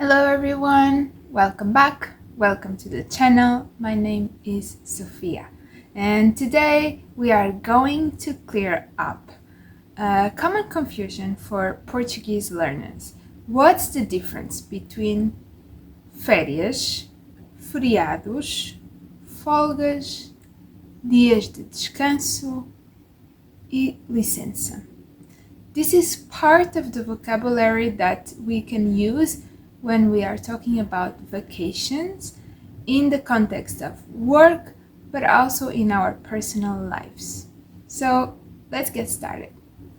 Hello everyone, welcome back, welcome to the channel. My name is Sofia and today we are going to clear up a common confusion for Portuguese learners. What's the difference between férias, feriados, folgas, dias de descanso e licença? This is part of the vocabulary that we can use when we are talking about vacations in the context of work, but also in our personal lives. So let's get started.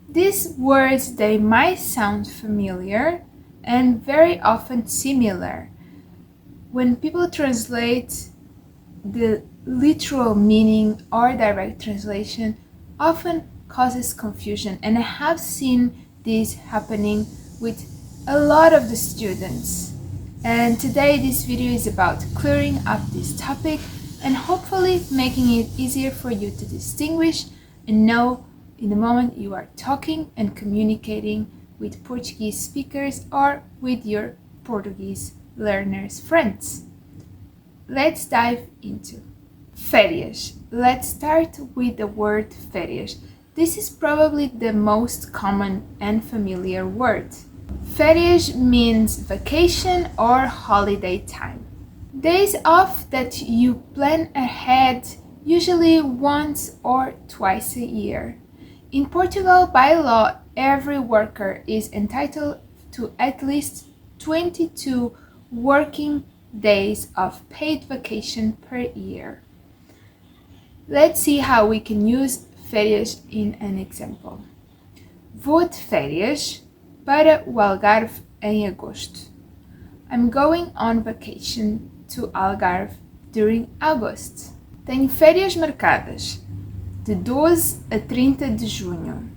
These words, they might sound familiar and very often similar. When people translate, the literal meaning or direct translation often causes confusion, and I have seen this happening with a lot of the students. And today this video is about clearing up this topic and hopefully making it easier for you to distinguish and know in the moment you are talking and communicating with Portuguese speakers or with your Portuguese learners friends. Let's dive into férias. Let's start with the word férias. This is probably the most common and familiar word. Férias means vacation or holiday time. Days off that you plan ahead, usually once or twice a year. In Portugal, by law, every worker is entitled to at least 22 working days of paid vacation per year. Let's see how we can use férias in an example. Vou de férias para o Algarve em agosto. I'm going on vacation to Algarve during August. Tenho férias marcadas de 12 a 30 de junho.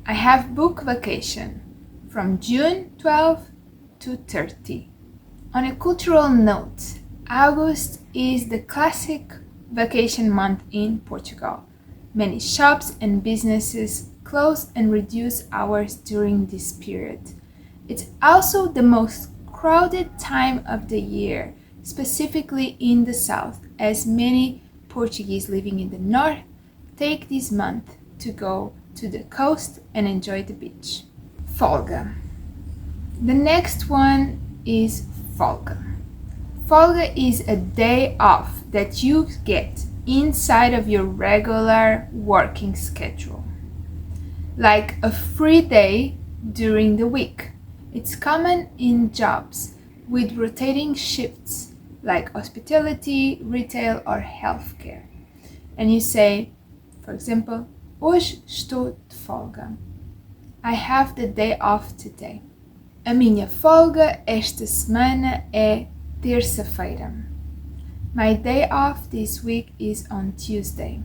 I have booked vacation from June 12 to 30. On a cultural note, August is the classic vacation month in Portugal. Many shops and businesses close and reduce hours during this period. It's also the most crowded time of the year, specifically in the south, as many Portuguese living in the north take this month to go to the coast and enjoy the beach. Folga. The next one is folga. Folga is a day off that you get inside of your regular working schedule, like a free day during the week. It's common in jobs with rotating shifts like hospitality, retail, or healthcare. And you say, for example, hoje estou de folga. I have the day off today. A minha folga esta semana é terça-feira. My day off this week is on Tuesday.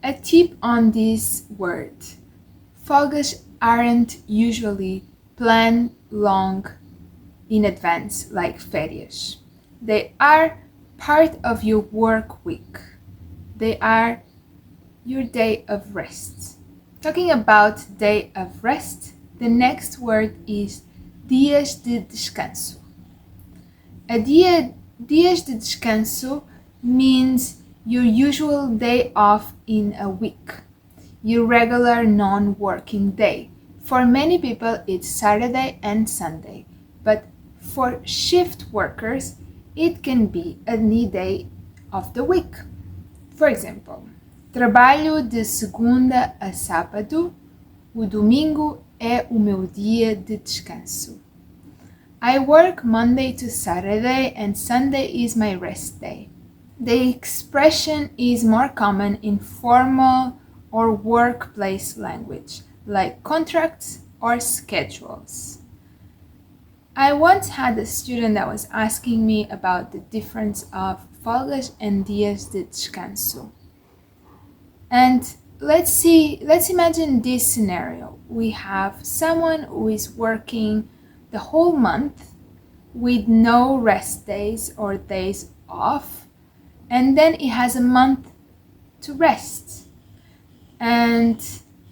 A tip on this word. Folgas aren't usually planned long in advance like férias. They are part of your work week. They are your day of rest. Talking about day of rest, the next word is dias de descanso. Dias de descanso means your usual day off in a week, your regular non-working day. For many people, it's Saturday and Sunday, but for shift workers, it can be any day of the week. For example, trabalho de segunda a sábado, o domingo é o meu dia de descanso. I work Monday to Saturday and Sunday is my rest day. The expression is more common in formal or workplace language, like contracts or schedules. I once had a student that was asking me about the difference of folgas and dias de descanso. And let's imagine this scenario. We have someone who is working the whole month with no rest days or days off, and then he has a month to rest. And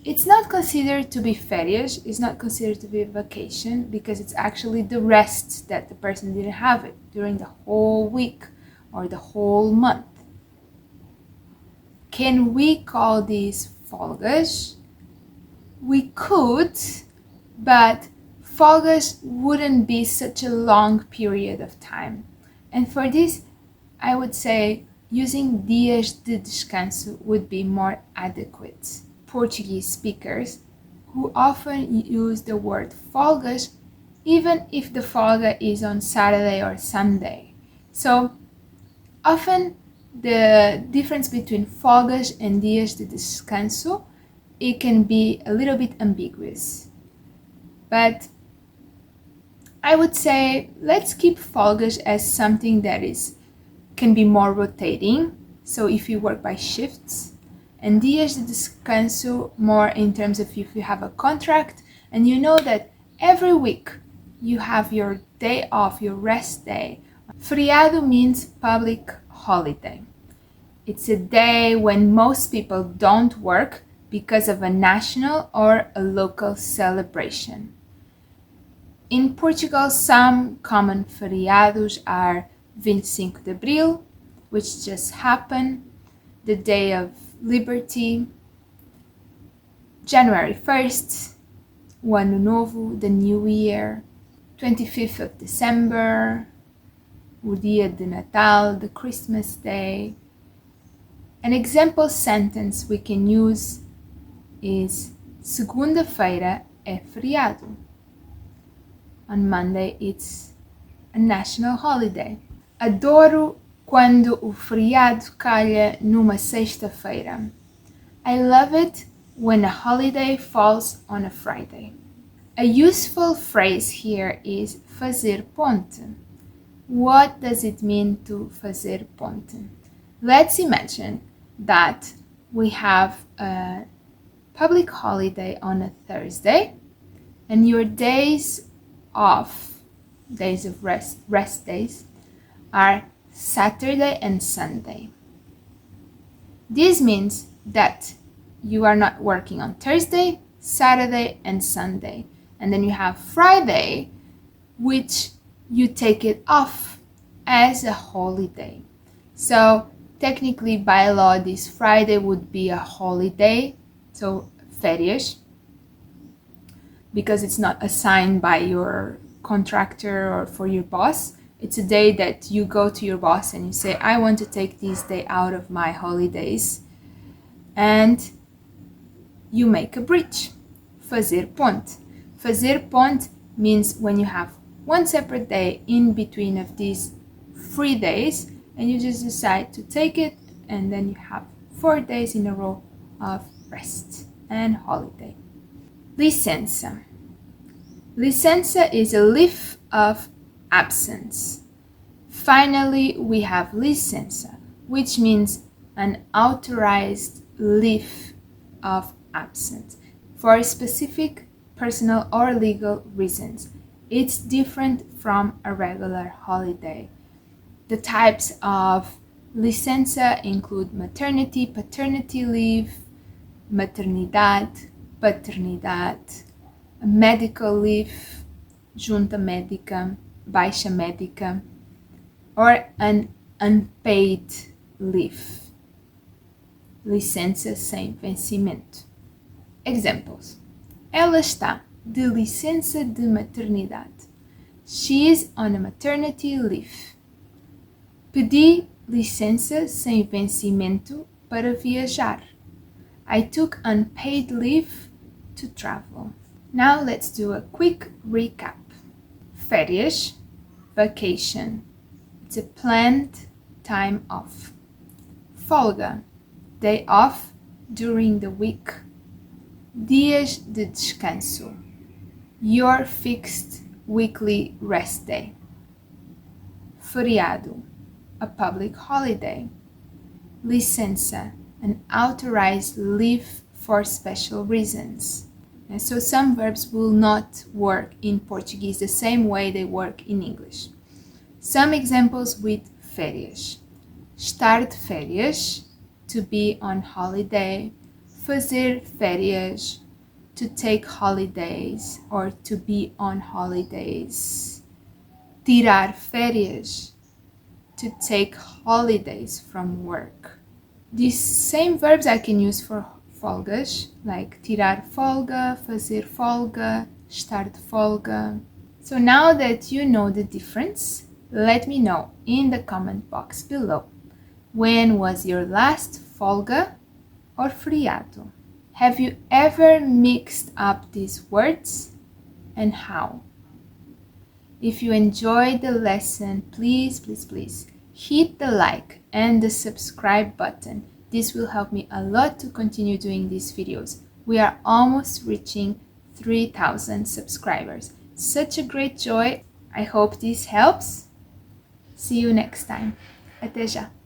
It's not considered to be férias, it's not considered to be a vacation because it's actually the rest that the person didn't have it during the whole week or the whole month. Can we call these folgas? We could, but folgas wouldn't be such a long period of time. And for this, I would say using dias de descanso would be more adequate. Portuguese speakers who often use the word folgas even if the folga is on Saturday or Sunday. So often the difference between folgas and dias de descanso, it can be a little bit ambiguous. But I would say let's keep folgas as something that can be more rotating. So if you work by shifts, and dias de descanso more in terms of if you have a contract and you know that every week you have your day off, your rest day. Feriado means public holiday. It's a day when most people don't work because of a national or a local celebration. In Portugal, some common feriados are 25 de Abril, which just happened, the Day of Liberty, January 1st, o Ano Novo, the New Year, 25th of December, o Dia de Natal, the Christmas Day. An example sentence we can use is segunda-feira é feriado. On Monday it's a national holiday. Adoro quando o feriado calha numa sexta-feira. I love it when a holiday falls on a Friday. A useful phrase here is fazer ponte. What does it mean to fazer ponte? Let's imagine that we have a public holiday on a Thursday and your days off, days of rest days, are Saturday and Sunday. This means that you are not working on Thursday, Saturday, and Sunday. And then you have Friday, which you take it off as a holiday. So technically by law, this Friday would be a holiday, so férias, because it's not assigned by your contractor or for your boss. It's a day that you go to your boss and you say, I want to take this day out of my holidays. And you make a bridge. Fazer ponte. Fazer ponte means when you have one separate day in between of these 3 days and you just decide to take it, and then you have 4 days in a row of rest and holiday. Licença. Licença is a leave of absence. Finally, we have licença, which means an authorized leave of absence for specific personal or legal reasons. It's different from a regular holiday. The types of licença include maternity, paternity leave, maternidade, paternidade, medical leave, junta médica, baixa médica, or an unpaid leave. Licença sem vencimento. Examples. Ela está de licença de maternidade. She is on a maternity leave. Pedi licença sem vencimento para viajar. I took unpaid leave to travel. Now let's do a quick recap. Férias, vacation. It's a planned time off. Folga, day off during the week. Dias de descanso, your fixed weekly rest day. Feriado, a public holiday. Licença, an authorized leave for special reasons. And so some verbs will not work in Portuguese the same way they work in English. Some examples with férias. Estar de férias, to be on holiday. fazer férias, to take holidays or to be on holidays. Tirar férias, to take holidays from work. These same verbs I can use for folgas, like tirar folga, fazer folga, estar de folga. So now that you know the difference, let me know in the comment box below. When was your last folga or feriado? Have you ever mixed up these words, and how? If you enjoyed the lesson, please hit the like and the subscribe button. This will help me a lot to continue doing these videos. We are almost reaching 3,000 subscribers. Such a great joy. I hope this helps. See you next time. Até já!